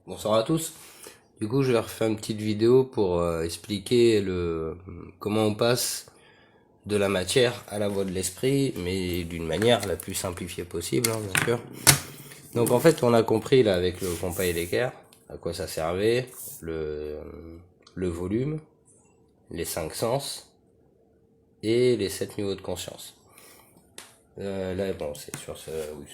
Bonsoir à tous. Du coup, je vais refaire une petite vidéo pour expliquer comment on passe de la matière à la voie de l'esprit, mais d'une manière la plus simplifiée possible, hein, bien sûr. Donc en fait, on a compris là avec le compas et l'équerre à quoi ça servait, le volume, les 5 sens et les 7 niveaux de conscience. Là, bon, c'est sur ce. Oui,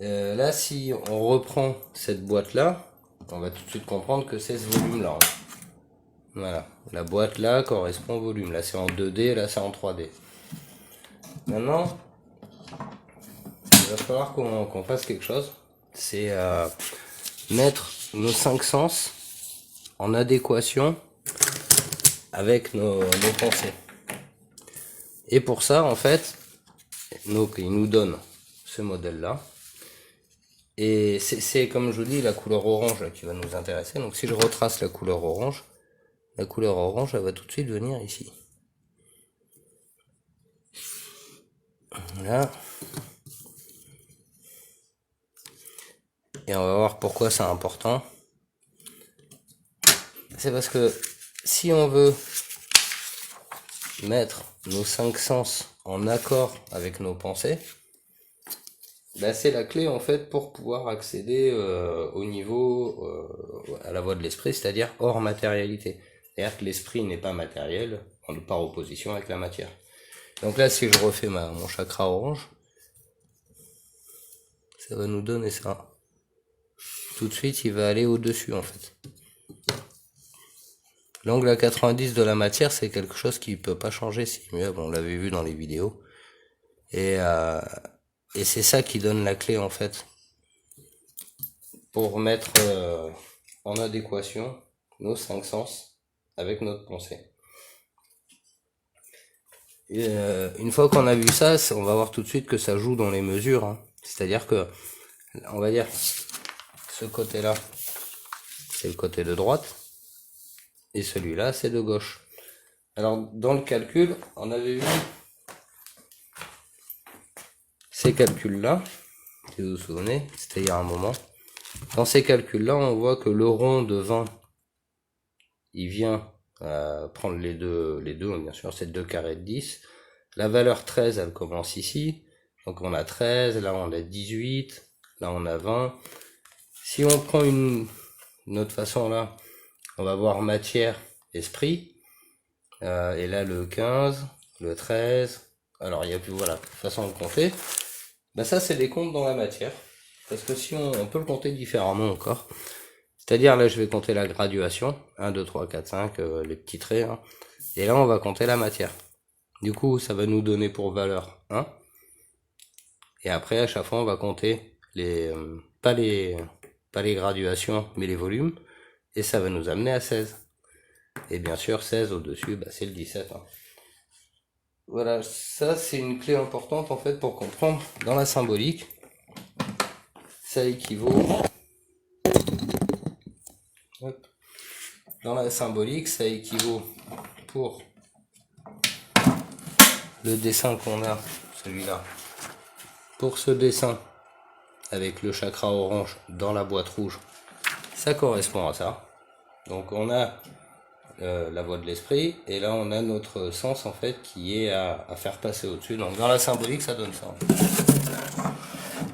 là, si on reprend cette boîte-là, on va tout de suite comprendre que c'est ce volume-là. Voilà, la boîte là correspond au volume. Là, c'est en 2D, là, c'est en 3D. Maintenant, il va falloir qu'on fasse quelque chose. C'est mettre nos 5 sens en adéquation avec nos pensées. Et pour ça, en fait, il nous donne ce modèle-là. Et c'est comme je vous dis, la couleur orange là, qui va nous intéresser. Donc si je retrace la couleur orange, elle va tout de suite venir ici. Voilà. Et on va voir pourquoi c'est important. C'est parce que si on veut mettre nos 5 sens en accord avec nos pensées, c'est la clé en fait pour pouvoir accéder au niveau, à la voie de l'esprit, c'est-à-dire hors matérialité. C'est-à-dire que l'esprit n'est pas matériel, par opposition avec la matière. Donc là, si je refais mon chakra orange, ça va nous donner ça. Tout de suite, il va aller au-dessus en fait. L'angle à 90 de la matière, c'est quelque chose qui peut pas changer, si mieux, on l'avait vu dans les vidéos. Et c'est ça qui donne la clé en fait pour mettre en adéquation nos 5 sens avec notre pensée. Et une fois qu'on a vu ça, on va voir tout de suite que ça joue dans les mesures. Hein. C'est-à-dire que, on va dire, ce côté-là, c'est le côté de droite, et celui-là, c'est de gauche. Alors, dans le calcul, on avait vu ces calculs-là, si vous vous souvenez, c'était il y a un moment. Dans ces calculs-là, on voit que le rond de 20, il vient prendre les deux, bien sûr, c'est 2 carrés de 10. La valeur 13, elle commence ici. Donc on a 13, là on a 18, là on a 20. Si on prend une autre façon là, on va voir matière, esprit. Et là le 15, le 13. Alors il y a plus, voilà, façon de compter. Ça c'est des comptes dans la matière. Parce que si on peut le compter différemment encore. C'est-à-dire là je vais compter la graduation. 1, 2, 3, 4, 5, les petits traits. Hein. Et là on va compter la matière. Du coup ça va nous donner pour valeur 1. Et après à chaque fois on va compter pas les graduations mais les volumes. Et ça va nous amener à 16. Et bien sûr 16 au-dessus, c'est le 17. Hein. Voilà, ça c'est une clé importante en fait pour comprendre dans la symbolique. Ça équivaut. Hop. Dans la symbolique, ça équivaut pour le dessin qu'on a, celui-là. Pour ce dessin, avec le chakra orange dans la boîte rouge, ça correspond à ça. Donc on a la voie de l'esprit, et là on a notre sens en fait qui est à faire passer au-dessus. Donc dans la symbolique, ça donne ça.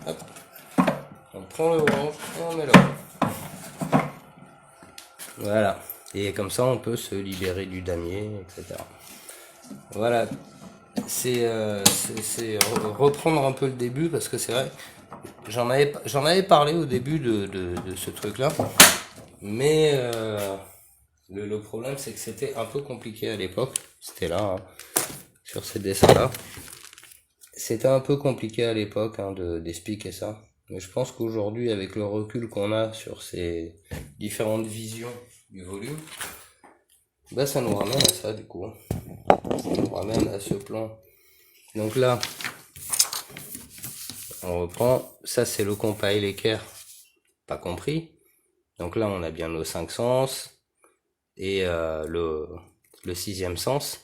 Hop. On prend le orange et on met là. Voilà. Et comme ça, on peut se libérer du damier, etc. Voilà. C'est reprendre un peu le début, parce que c'est vrai, j'en avais parlé au début de ce truc-là, mais le problème, c'est que c'était un peu compliqué à l'époque. C'était là, hein, sur ces dessins-là. C'était un peu compliqué à l'époque d'expliquer ça. Mais je pense qu'aujourd'hui, avec le recul qu'on a sur ces différentes visions du volume, ça nous ramène à ça du coup. Ça nous ramène à ce plan. Donc là, on reprend. Ça, c'est le compas et l'équerre. Pas compris. Donc là, on a bien nos 5 sens. Et le 6e sens.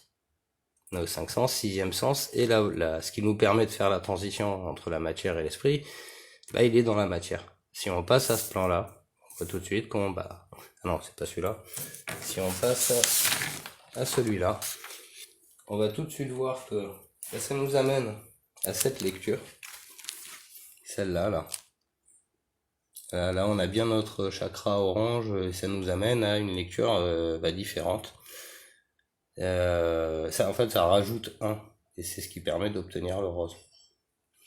Nos 5 sens, 6e sens. Et là, ce qui nous permet de faire la transition entre la matière et l'esprit, il est dans la matière. Si on passe à ce plan-là, On voit tout de suite comment, bah, ah non, c'est pas celui-là. Si on passe à celui-là, on va tout de suite voir que là, ça nous amène à cette lecture. Celle-là, là. Là, on a bien notre chakra orange et ça nous amène à une lecture différente. Ça, en fait, ça rajoute 1 et c'est ce qui permet d'obtenir le rose.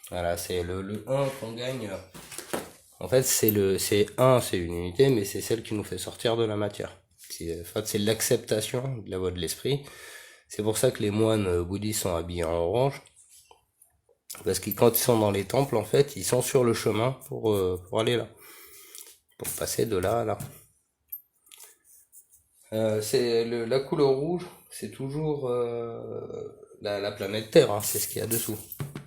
Voilà, c'est le 1 qu'on gagne. En fait, c'est 1, c'est une unité, mais c'est celle qui nous fait sortir de la matière. En fait, c'est l'acceptation de la voie de l'esprit. C'est pour ça que les moines bouddhistes sont habillés en orange. Parce que quand ils sont dans les temples, en fait, ils sont sur le chemin pour aller là. Pour passer de là à là. La couleur rouge, c'est toujours la planète Terre, hein, c'est ce qu'il y a dessous.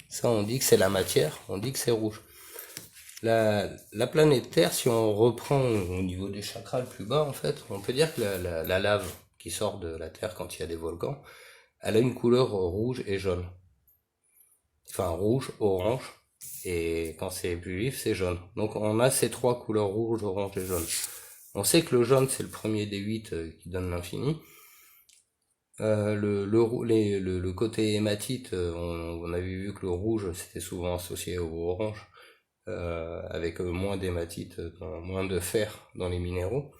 Ça, on dit que c'est la matière, on dit que c'est rouge. La planète Terre, si on reprend au niveau des chakras le plus bas, en fait, on peut dire que la lave qui sort de la Terre quand il y a des volcans, elle a une couleur rouge et jaune. Enfin, rouge, orange, et quand c'est plus vif, c'est jaune. Donc on a ces 3 couleurs rouge, orange et jaune. On sait que le jaune, c'est le premier des 8 qui donne l'infini. Le côté hématite, on avait vu que le rouge, c'était souvent associé au orange. Avec moins d'hématite, moins de fer dans les minéraux.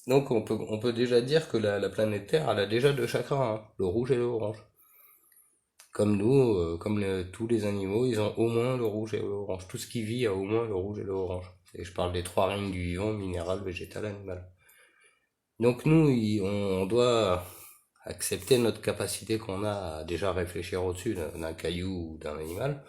Donc on peut déjà dire que la planète Terre, elle a déjà 2 chakras, hein, le rouge et le orange. Comme nous, tous les animaux, ils ont au moins le rouge et le orange. Tout ce qui vit a au moins le rouge et le orange. Et je parle des 3 règnes du vivant, minéral, végétal, animal. Donc nous, on doit accepter notre capacité qu'on a à déjà réfléchir au-dessus d'un caillou ou d'un animal.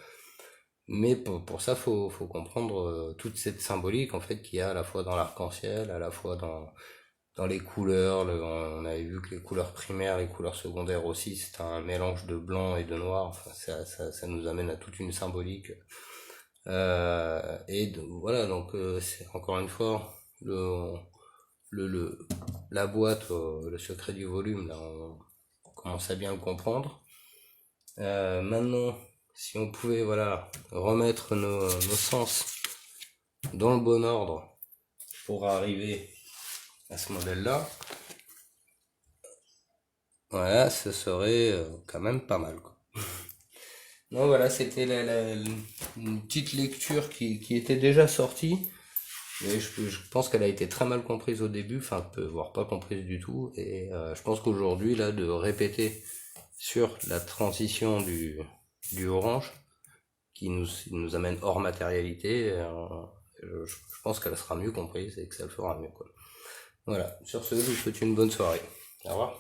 Mais pour ça, faut comprendre toute cette symbolique en fait qu'il y a à la fois dans l'arc-en-ciel, à la fois dans les couleurs. On avait vu que les couleurs primaires, les couleurs secondaires aussi, c'est un mélange de blanc et de noir. Enfin, ça nous amène à toute une symbolique. Voilà, donc c'est encore une fois la boîte, le secret du volume. Là, on commence à bien le comprendre. Maintenant, si on pouvait remettre nos sens dans le bon ordre pour arriver à ce modèle-là, voilà, ce serait quand même pas mal, quoi. Donc voilà, c'était une petite lecture qui était déjà sortie, mais je pense qu'elle a été très mal comprise au début, enfin voire pas comprise du tout, et je pense qu'aujourd'hui, là, de répéter sur la transition du orange, qui nous amène hors matérialité, je pense qu'elle sera mieux comprise et que ça le fera mieux, quoi. Voilà, sur ce, je vous souhaite une bonne soirée. Au revoir.